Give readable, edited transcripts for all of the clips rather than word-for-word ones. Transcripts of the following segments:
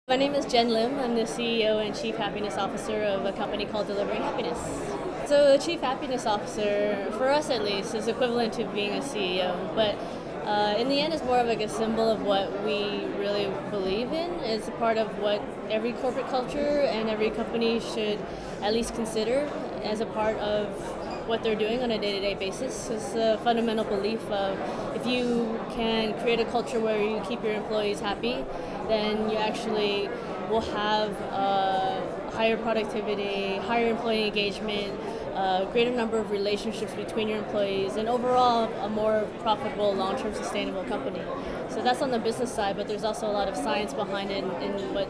My name is Jenn Lim. I'm the CEO and Chief Happiness Officer of a company called Delivering Happiness. So a Chief Happiness Officer, for us at least, is equivalent to being a CEO, but in the end it's more of like a symbol of what we really believe in. It's a part of what every corporate culture and every company should at least consider as a part of what they're doing on a day-to-day basis. It's a fundamental belief of if you can create a culture where you keep your employees happy, then you actually will have higher productivity, higher employee engagement, a greater number of relationships between your employees, and overall a more profitable, long-term sustainable company. So that's on the business side, but there's also a lot of science behind it in what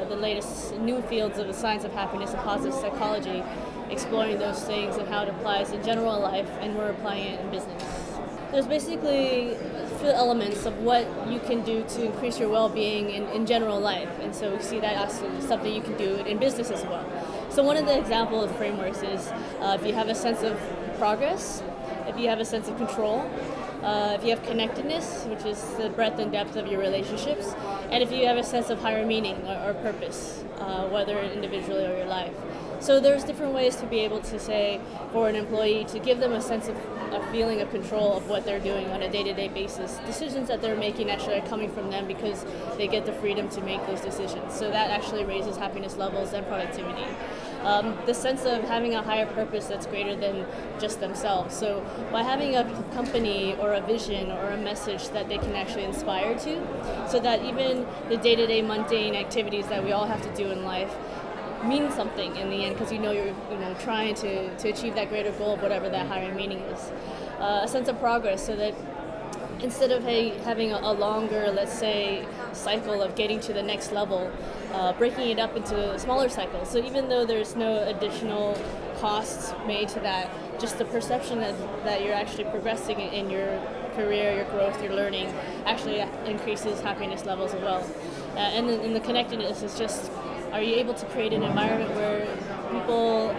the latest new fields of the science of happiness and positive psychology, exploring those things and how it applies in general life, and we're applying it in business. There's basically elements of what you can do to increase your well-being in general life, and so we see that as something you can do in business as well. So one of the example of frameworks is if you have a sense of progress, if you have a sense of control, if you have connectedness, which is the breadth and depth of your relationships, and if you have a sense of higher meaning or purpose, whether individually or your life. So there's different ways to be able to say for an employee to give them a sense of a feeling of control of what they're doing on a day-to-day basis. Decisions that they're making actually are coming from them because they get the freedom to make those decisions. So that actually raises happiness levels and productivity. The sense of having a higher purpose that's greater than just themselves. So by having a company or a vision or a message that they can actually inspire to, so that even the day-to-day mundane activities that we all have to do in life mean something in the end, because you're trying to achieve that greater goal of whatever that higher meaning is. A sense of progress, so that instead of having a longer, let's say, cycle of getting to the next level, breaking it up into smaller cycles. So even though there's no additional costs made to that, just the perception that you're actually progressing in your career, your growth, your learning, actually increases happiness levels as well. And then the connectedness is just, are you able to create an environment where people,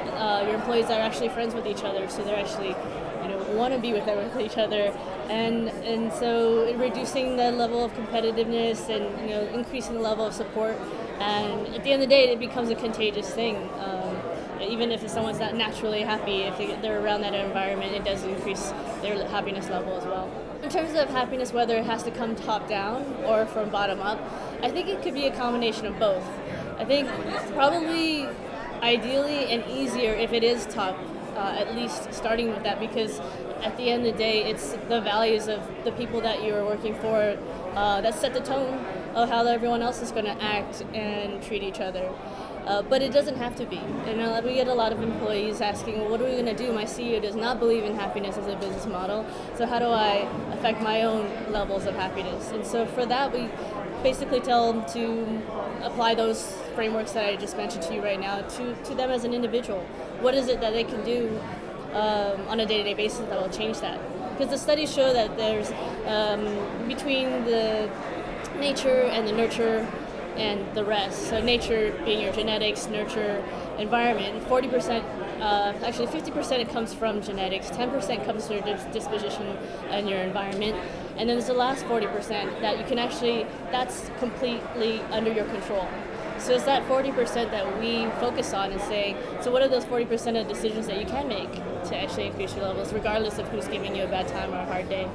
your employees are actually friends with each other, so they're actually, want to be with each other, and so reducing the level of competitiveness and increasing the level of support, and at the end of the day, it becomes a contagious thing. Even if someone's not naturally happy, if they're around that environment, it does increase their happiness level as well. In terms of happiness, whether it has to come top down or from bottom up, I think it could be a combination of both. I think probably ideally and easier if it is top, at least starting with that, because at the end of the day, it's the values of the people that you're working for that set the tone of how everyone else is going to act and treat each other. But it doesn't have to be. We get a lot of employees asking, well, what are we going to do? My CEO does not believe in happiness as a business model, so how do I affect my own levels of happiness? And so for that, we basically tell them to apply those frameworks that I just mentioned to you right now to them as an individual. What is it that they can do on a day-to-day basis that will change that? Because the studies show that there's between the nature and the nurture and the rest. So nature being your genetics, nurture, environment, 40%, actually 50% it comes from genetics, 10% comes from your disposition and your environment, and then there's the last 40% that you can actually, that's completely under your control. So it's that 40% that we focus on and say, so what are those 40% of decisions that you can make to actually increase your levels, regardless of who's giving you a bad time or a hard day?